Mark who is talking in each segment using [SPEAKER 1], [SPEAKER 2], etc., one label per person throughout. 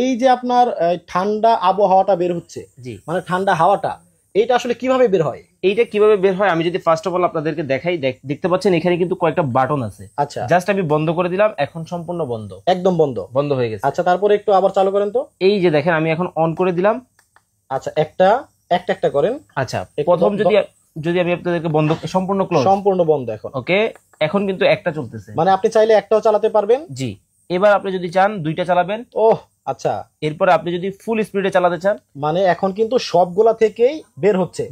[SPEAKER 1] এই যে আপনার ঠান্ডা আবহাওয়াটা বের হচ্ছে,
[SPEAKER 2] জি
[SPEAKER 1] মানে ঠান্ডা হাওয়াটা, এটা আসলে কিভাবে বের হয়?
[SPEAKER 2] এইটা কিভাবে বের হয় আমি যদি ফার্স্ট অফ অল আপনাদেরকে দেখাই, দেখতে পাচ্ছেন এখানে কিন্তু কয়েকটা বাটন আছে।
[SPEAKER 1] আচ্ছা,
[SPEAKER 2] জাস্ট আমি বন্ধ করে দিলাম, এখন সম্পূর্ণ বন্ধ,
[SPEAKER 1] একদম বন্ধ
[SPEAKER 2] বন্ধ হয়ে গেছে।
[SPEAKER 1] আচ্ছা, তারপরে একটু আবার চালু করেন তো।
[SPEAKER 2] এই যে দেখেন আমি এখন অন করে দিলাম।
[SPEAKER 1] আচ্ছা, একটা একটা করেন।
[SPEAKER 2] আচ্ছা, প্রথম যদি যদি আমি আপনাদেরকে বন্ধ, সম্পূর্ণ ক্লোজ,
[SPEAKER 1] সম্পূর্ণ বন্ধ এখন।
[SPEAKER 2] ওকে, এখন কিন্তু একটা চলতেছে,
[SPEAKER 1] মানে আপনি চাইলে একটাও চালাতে পারবেন।
[SPEAKER 2] জি। এবার আপনি যদি চান দুইটা চালাবেন।
[SPEAKER 1] ওহ আচ্ছা,
[SPEAKER 2] এরপরে আপনি যদি ফুল স্পিডে চালাতে চান,
[SPEAKER 1] মানে এখন কিন্তু সবগুলা থেকেই বের হচ্ছে।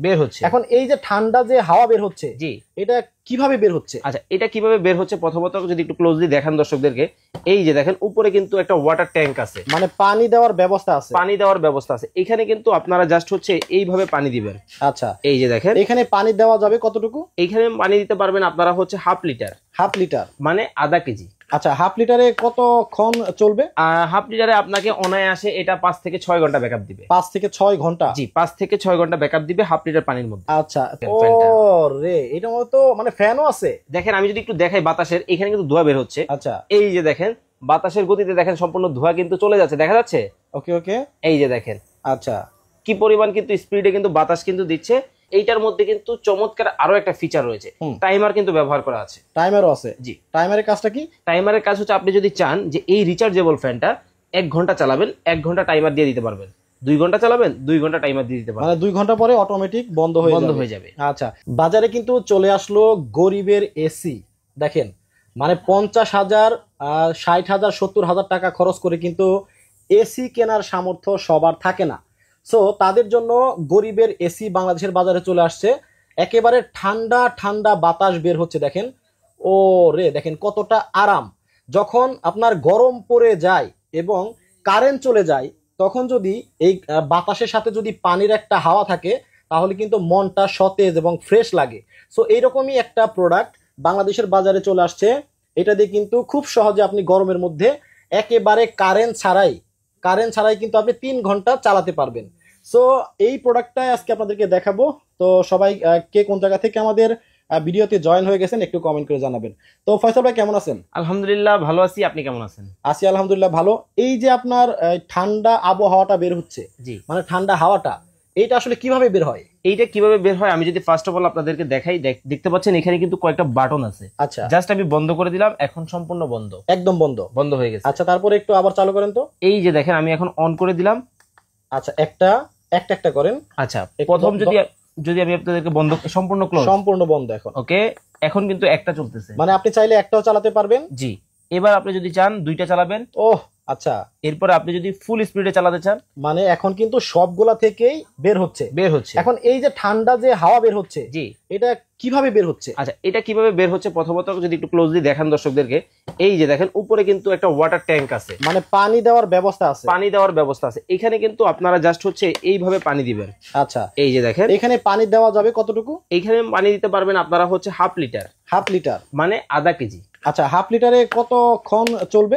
[SPEAKER 1] এখন এই যে ঠান্ডা যে হাওয়া বের হচ্ছে,
[SPEAKER 2] জি,
[SPEAKER 1] এটা কিভাবে বের হচ্ছে?
[SPEAKER 2] আচ্ছা, এটা কিভাবে বের হচ্ছে প্রথমত যদি একটু ক্লোজলি দেখান দর্শকদেরকে, এই যে দেখেন উপরে কিন্তু একটা ওয়াটার ট্যাঙ্ক আছে,
[SPEAKER 1] মানে পানি দেওয়ার ব্যবস্থা আছে।
[SPEAKER 2] পানি দেওয়ার ব্যবস্থা আছে। এখানে কিন্তু আপনারা জাস্ট হচ্ছে এইভাবে পানি দিবেন।
[SPEAKER 1] আচ্ছা,
[SPEAKER 2] এই যে দেখেন
[SPEAKER 1] এখানে পানি দেওয়া যাবে কতটুকু?
[SPEAKER 2] এইখানে পানি দিতে পারবেন আপনারা হচ্ছে হাফ লিটার।
[SPEAKER 1] হাফ লিটার
[SPEAKER 2] মানে আধা কেজি।
[SPEAKER 1] আচ্ছা, হাফ লিটারে কতক্ষণ চলবে?
[SPEAKER 2] হাফ লিটারে আপনাকে অনায়াসে এটা 5 থেকে 6 ঘন্টা ব্যাকআপ দিবে।
[SPEAKER 1] 5 থেকে 6 ঘন্টা?
[SPEAKER 2] জি, 5 থেকে 6 ঘন্টা ব্যাকআপ দিবে হাফ লিটার পানির মধ্যে।
[SPEAKER 1] আচ্ছা, ও রে, এটা তো মানে ফ্যানও আছে।
[SPEAKER 2] দেখেন আমি যদি একটু দেখাই বাতাসের, এখানে কিন্তু ধোঁয়া বের হচ্ছে।
[SPEAKER 1] আচ্ছা,
[SPEAKER 2] এই যে দেখেন বাতাসের গতিতে দেখেন সম্পূর্ণ ধোঁয়া কিন্তু চলে যাচ্ছে, দেখা যাচ্ছে।
[SPEAKER 1] ওকে ওকে,
[SPEAKER 2] এই যে দেখেন
[SPEAKER 1] আচ্ছা,
[SPEAKER 2] কি পরিমাণ কিন্তু স্পিডে কিন্তু বাতাস কিন্তু দিচ্ছে। এইটার মধ্যে কিন্তু চমৎকার আরো একটা ফিচার রয়েছে, টাইমার কিন্তু ব্যবহার করা আছে।
[SPEAKER 1] টাইমারও আছে?
[SPEAKER 2] জি।
[SPEAKER 1] টাইমারের কাজটা কি?
[SPEAKER 2] টাইমারের কাজ হচ্ছে আপনি যদি চান যে এই রিচার্জেবল ফ্যানটা 1 ঘন্টা চালাবেন, 1 ঘন্টা টাইমার দিয়ে দিতে পারবেন। 2 ঘন্টা চালাবেন, 2 ঘন্টা টাইমার দিয়ে দিতে পারবেন।
[SPEAKER 1] মানে 2 ঘন্টা পরে অটোমেটিক বন্ধ হয়ে
[SPEAKER 2] যাবে।
[SPEAKER 1] আচ্ছা, বাজারে কিন্তু চলে আসলো গরিবের এসি। দেখেন, মানে 50,000, 60,000, 70,000 টাকা খরচ করে কিন্তু এসি কেনার সামর্থ্য সবার থাকে না। সো তাদের জন্য গরিবের এসি বাংলাদেশের বাজারে চলে আসছে। একেবারে ঠান্ডা ঠান্ডা বাতাস বের হচ্ছে, দেখেন। ও রে, দেখেন কতটা আরাম। যখন আপনার গরম পড়ে যায় এবং কারেন্ট চলে যায়, তখন যদি এই বাতাসের সাথে যদি পানির একটা হাওয়া থাকে, তাহলে কিন্তু মনটা সতেজ এবং ফ্রেশ লাগে। সো এইরকমই একটা প্রোডাক্ট বাংলাদেশের বাজারে চলে আসছে। এটা দিয়ে কিন্তু খুব সহজে আপনি গরমের মধ্যে একেবারে কারেন্ট ছাড়াই কিন্তু আপনি 3 ঘন্টা চালাতে পারবেন। সো এই প্রোডাক্টটাই আজকে আপনাদেরকে দেখাবো। তো সবাই কে কোন জায়গা থেকে আমাদের ভিডিওতে জয়েন হয়ে গেছেন একটু কমেন্ট করে জানাবেন। তো ফয়সাল ভাই কেমন আছেন?
[SPEAKER 2] আলহামদুলিল্লাহ ভালো আছি, আপনি কেমন আছেন?
[SPEAKER 1] আছি আলহামদুলিল্লাহ ভালো। এই যে আপনার ঠান্ডা আবহাওয়াটা বের হচ্ছে,
[SPEAKER 2] জি,
[SPEAKER 1] মানে ঠান্ডা হাওয়াটা, এটা আসলে কিভাবে বের হয়?
[SPEAKER 2] এইটা কিভাবে বের হয় আমি যদি ফার্স্ট অফ অল আপনাদেরকে দেখাই, দেখতে পাচ্ছেন এখানে কিন্তু কয়েকটা বাটন আছে।
[SPEAKER 1] আচ্ছা,
[SPEAKER 2] জাস্ট আমি বন্ধ করে দিলাম, এখন সম্পূর্ণ বন্ধ,
[SPEAKER 1] একদম বন্ধ,
[SPEAKER 2] বন্ধ হয়ে গেছে।
[SPEAKER 1] আচ্ছা, তারপরে একটু আবার চালু করেন তো।
[SPEAKER 2] এই যে দেখেন আমি এখন অন করে দিলাম।
[SPEAKER 1] আচ্ছা, একটা করেন।
[SPEAKER 2] আচ্ছা, প্রথম যদি আমি আপনাদেরকে বন্ধ, সম্পূর্ণ ক্লোজ,
[SPEAKER 1] সম্পূর্ণ বন্ধ এখন।
[SPEAKER 2] ওকে, এখন কিন্তু একটা চলতেছে,
[SPEAKER 1] মানে আপনি চাইলে একটাও চালাতে পারবেন।
[SPEAKER 2] জি। এবার আপনি যদি চান দুইটা চালাবেন।
[SPEAKER 1] ওহ আচ্ছা,
[SPEAKER 2] এরপরে আপনি যদি ফুল স্পিডে চালাতে চান,
[SPEAKER 1] মানে এখন কিন্তু সবগুলা থেকেই বের হচ্ছে। এখন এই যে ঠান্ডা যে হাওয়া বের হচ্ছে,
[SPEAKER 2] জি,
[SPEAKER 1] এটা কিভাবে বের হচ্ছে?
[SPEAKER 2] আচ্ছা, এটা কিভাবে বের হচ্ছে প্রথমত যদি একটু ক্লোজলি দেখান দর্শকদেরকে, এই যে দেখেন উপরে কিন্তু একটা ওয়াটার ট্যাঙ্ক আছে,
[SPEAKER 1] মানে পানি দেওয়ার ব্যবস্থা আছে।
[SPEAKER 2] এখানে কিন্তু আপনারা জাস্ট হচ্ছে এইভাবে পানি দিবেন।
[SPEAKER 1] আচ্ছা,
[SPEAKER 2] এই যে দেখেন
[SPEAKER 1] এখানে পানি দেওয়া যাবে কতটুকু?
[SPEAKER 2] এইখানে পানি দিতে পারবেন আপনারা হচ্ছে হাফ লিটার, মানে আধা কেজি।
[SPEAKER 1] আচ্ছা, হাফ লিটারে কতক্ষণ চলবে?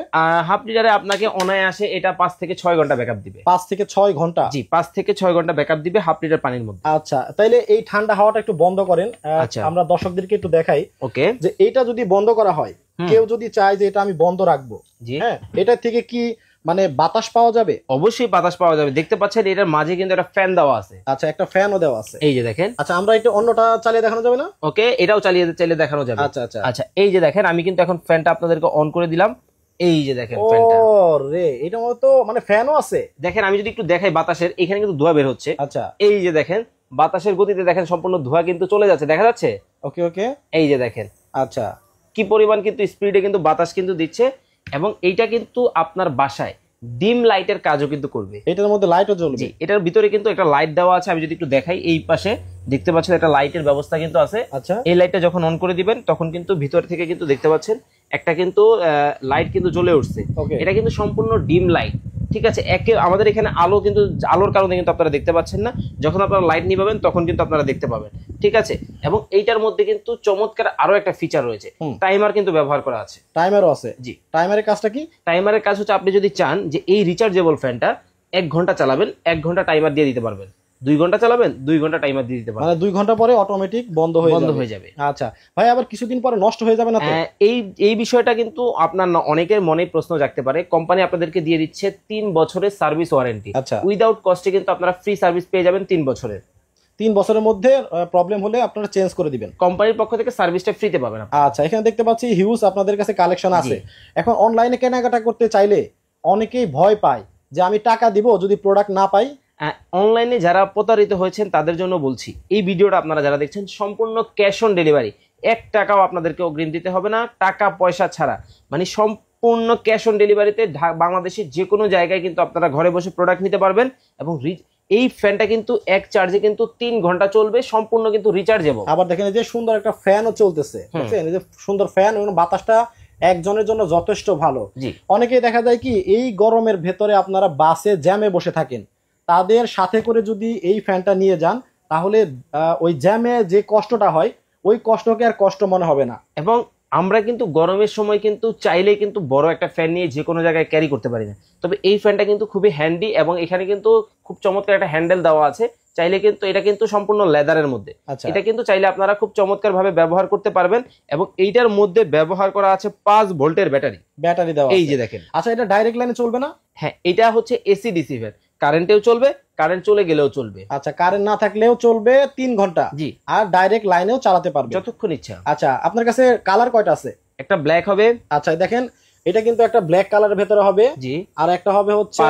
[SPEAKER 2] হাফ লিটারে আপনাকে অনায়াসে এটা 5 থেকে 6 ঘন্টা ব্যাকআপ দিবে।
[SPEAKER 1] 5 থেকে 6 ঘন্টা?
[SPEAKER 2] জি, 5 থেকে 6 ঘন্টা ব্যাকআপ দিবে হাফ লিটার পানির মধ্যে।
[SPEAKER 1] আচ্ছা, তাইলে এই ঠান্ডা হাওয়াটা একটু বন্ধ করেন।
[SPEAKER 2] আচ্ছা,
[SPEAKER 1] আমরা দর্শকদেরকে একটু দেখাই।
[SPEAKER 2] ওকে,
[SPEAKER 1] যে এটা যদি বন্ধ করা হয়, কেউ যদি চায় যে এটা আমি বন্ধ রাখবো, হ্যাঁ, এটা থেকে কি মানে বাতাস পাওয়া যাবে?
[SPEAKER 2] অবশ্যই বাতাস পাওয়া যাবে। দেখতে পাচ্ছেন এটার মাঝে কিন্তু একটা ফ্যান দেওয়া আছে।
[SPEAKER 1] আচ্ছা, একটা ফ্যানও দেওয়া আছে, এই যে দেখেন। আচ্ছা, আমরা একটু অন্যটা চালিয়ে দেখানো যাবে না?
[SPEAKER 2] ওকে, এটাও চালিয়ে দেখানো যাবে।
[SPEAKER 1] আচ্ছা আচ্ছা
[SPEAKER 2] আচ্ছা, এই যে দেখেন আমি কিন্তু এখন ফ্যানটা আপনাদেরকে অন করে দিলাম। এই যে দেখেন ফ্যানটা,
[SPEAKER 1] ও রে, এটা তো মানে ফ্যানও আছে।
[SPEAKER 2] দেখেন আমি যদি একটু দেখাই বাতাসের, এখানে কিন্তু ধোঁয়া বের হচ্ছে।
[SPEAKER 1] আচ্ছা,
[SPEAKER 2] এই যে দেখেন বাতাসের গতিতে দেখেন সম্পূর্ণ ধোঁয়া কিন্তু চলে যাচ্ছে, দেখা যাচ্ছে।
[SPEAKER 1] ওকে ওকে,
[SPEAKER 2] এই যে দেখেন
[SPEAKER 1] আচ্ছা,
[SPEAKER 2] কি পরিমাণ কিন্তু স্পিডে কিন্তু বাতাস কিন্তু দিচ্ছে। এবং এইটা কিন্তু আপনার বাসায় ডিম লাইটের কাজও কিন্তু করবে।
[SPEAKER 1] এটার মধ্যে লাইটও জ্বলবে?
[SPEAKER 2] এটার ভিতরে কিন্তু একটা লাইট দেওয়া আছে। আমি যদি একটু দেখাই, এই পাশে দেখতে পাচ্ছেন একটা লাইটের ব্যবস্থা কিন্তু আছে।
[SPEAKER 1] আচ্ছা,
[SPEAKER 2] এই লাইটটা যখন অন করে দিবেন তখন কিন্তু ভিতর থেকে কিন্তু দেখতে পাচ্ছেন একটা কিন্তু লাইট কিন্তু জ্বলে উঠছে। এটা কিন্তু সম্পূর্ণ ডিম লাইট, ঠিক আছে। আমাদের এখানে আলো কিন্তু আলোর কারণে কিন্তু আপনারা দেখতে পাচ্ছেন না, যখন আপনারা লাইট নিভাবেন তখন কিন্তু আপনারা দেখতে পাবেন, ঠিক আছে। এবং এইটার মধ্যে কিন্তু চমৎকার আরো একটা ফিচার রয়েছে, টাইমার কিন্তু ব্যবহার করা আছে।
[SPEAKER 1] টাইমারও আছে?
[SPEAKER 2] জি।
[SPEAKER 1] টাইমারের কাজটা কি?
[SPEAKER 2] টাইমারের কাজ হচ্ছে আপনি যদি চান যে এই রিচার্জেবল ফ্যানটা 1 ঘন্টা চালাবেন, 1 ঘন্টা টাইমার দিয়ে দিতে পারবেন। 2 ঘন্টা চালাবেন, 2 ঘন্টা টাইমার দিয়ে দিতে পারবেন,
[SPEAKER 1] মানে 2 ঘন্টা পরে অটোমেটিক বন্ধ হয়ে যাবে। আচ্ছা ভাই, আবার কিছুদিন পরে নষ্ট হয়ে যাবে না তো?
[SPEAKER 2] এই বিষয়টা কিন্তু আপনার অনেকের মনে প্রশ্ন জাগতে পারে। কোম্পানি আপনাদেরকে দিয়ে দিচ্ছে 3 বছরের সার্ভিস ওয়ারেন্টি।
[SPEAKER 1] আচ্ছা,
[SPEAKER 2] উইদাউট কস্টে কিন্তু আপনারা ফ্রি সার্ভিস পেয়ে যাবেন 3 বছরের।
[SPEAKER 1] 3 বছরের মধ্যে প্রবলেম হলে আপনারা চেঞ্জ করে দিবেন,
[SPEAKER 2] কোম্পানির পক্ষ থেকে সার্ভিসটা ফ্রিতে পাবেন।
[SPEAKER 1] আচ্ছা, এখানে দেখতে পাচ্ছি হিউজ আপনাদের কাছে কালেকশন আছে। এখন অনলাইনে কেনাকাটা করতে চাইলে অনেকেই ভয় পায় যে আমি টাকা দিব যদি প্রোডাক্ট না পাই।
[SPEAKER 2] অনলাইনে যারা প্রতারিত হয়েছেন তাদের জন্য বলছি, এই ভিডিওটা আপনারা যারা দেখছেন সম্পূর্ণ ক্যাশ অন ডেলিভারি, 1 টাকাও আপনাদেরকে অগ্রিম দিতে হবে না, টাকা পয়সা ছাড়া, মানে সম্পূর্ণ ক্যাশ অন ডেলিভারিতে বাংলাদেশের যে কোনো জায়গায় কিন্তু আপনারা ঘরে বসে প্রোডাক্ট নিতে পারবেন। এবং এই ফ্যানটা কিন্তু এক চার্জে কিন্তু 3 ঘন্টা চলবে, সম্পূর্ণ কিন্তু রিচার্জেবল।
[SPEAKER 1] আবার দেখেন এই যে সুন্দর একটা ফ্যানও চলতেছে, বুঝছেন, এই যে সুন্দর ফ্যান এবং বাতাসটা একজনের জন্য যথেষ্ট ভালো। অনেকেই দেখা যায় কি এই গরমের ভেতরে আপনারা বাসে জ্যামে বসে থাকেন, তাদের সাথে করে যদি এই ফ্যানটা নিয়ে যান তাহলে ওই জ্যামে যে কষ্টটা হয় ওই কষ্টকে আর কষ্ট মনে হবে না।
[SPEAKER 2] এবং আমরা কিন্তু গরমের সময় কিন্তু চাইলেই কিন্তু বড় একটা ফ্যান নিয়ে যে কোনো জায়গায় ক্যারি করতে পারি না, তবে এই ফ্যানটা কিন্তু খুবই হ্যান্ডি এবং এখানে কিন্তু খুব চমৎকার একটা হ্যান্ডেল দেওয়া আছে। চাইলে কিন্তু এটা কিন্তু সম্পূর্ণ লেদারের মধ্যে, এটা কিন্তু চাইলে আপনারা খুব চমৎকার ভাবে ব্যবহার করতে পারবেন। এবং এইটার মধ্যে ব্যবহার করা আছে 5 ভোল্টের ব্যাটারি দেওয়া, এই যে দেখেন।
[SPEAKER 1] আচ্ছা, এটা ডাইরেক্ট লাইনে চলবে না?
[SPEAKER 2] হ্যাঁ, এটা হচ্ছে এসি ডিসি ফ্যান, কারেন্টেও চলবে, কারেন্ট চলে গেলেও চলবে।
[SPEAKER 1] আচ্ছা, কারেন্ট না থাকলেও চলবে 3 ঘন্টা।
[SPEAKER 2] জি,
[SPEAKER 1] আর ডাইরেক্ট লাইনেও চালাতে পারবে
[SPEAKER 2] যতক্ষণ ইচ্ছা।
[SPEAKER 1] আচ্ছা, আপনার কাছে কালার কয়টা আছে?
[SPEAKER 2] একটা ব্ল্যাক হবে।
[SPEAKER 1] আচ্ছা দেখেন, এটা কিন্তু একটা ব্ল্যাক কালারের ভেতরে হবে।
[SPEAKER 2] জি।
[SPEAKER 1] আর একটা হবে হচ্ছে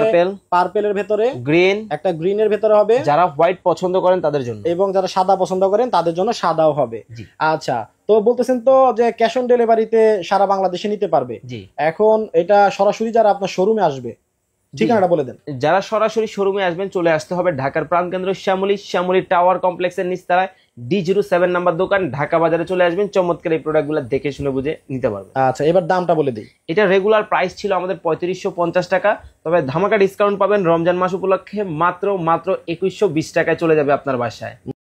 [SPEAKER 1] পার্পেলের ভেতরে,
[SPEAKER 2] গ্রিন,
[SPEAKER 1] একটা গ্রিনের ভেতরে হবে
[SPEAKER 2] যারা হোয়াইট পছন্দ করেন তাদের জন্য,
[SPEAKER 1] এবং যারা সাদা পছন্দ করেন তাদের জন্য সাদাও হবে। আচ্ছা, তো বলতেছেন তো যে ক্যাশ অন ডেলিভারিতে সারা বাংলাদেশে নিতে পারবে।
[SPEAKER 2] জি। এখন
[SPEAKER 1] এটা সরাসরি যারা আপনার শোরুমে আসবে, ঠিকানাটা বলে দেন।
[SPEAKER 2] যারা সরাসরি শোরুমে আসবেন চলে আসতে হবে ঢাকার প্রাণকেন্দ্র শ্যামলী টাওয়ার কমপ্লেক্সের নিচতলায় D07 নাম্বার দোকান, ঢাকা বাজারে চলে আসবেন। চমৎকার এই প্রোডাক্টগুলো দেখে শুনে বুঝে নিতে পারবেন।
[SPEAKER 1] আচ্ছা, এবার দামটা বলে দিই।
[SPEAKER 2] এটা রেগুলার প্রাইস ছিল আমাদের 3550 টাকা, তবে ধামাকা ডিসকাউন্ট পাবেন রমজান মাস উপলক্ষে মাত্র 2120 টাকায় চলে যাবে আপনার বাসায়।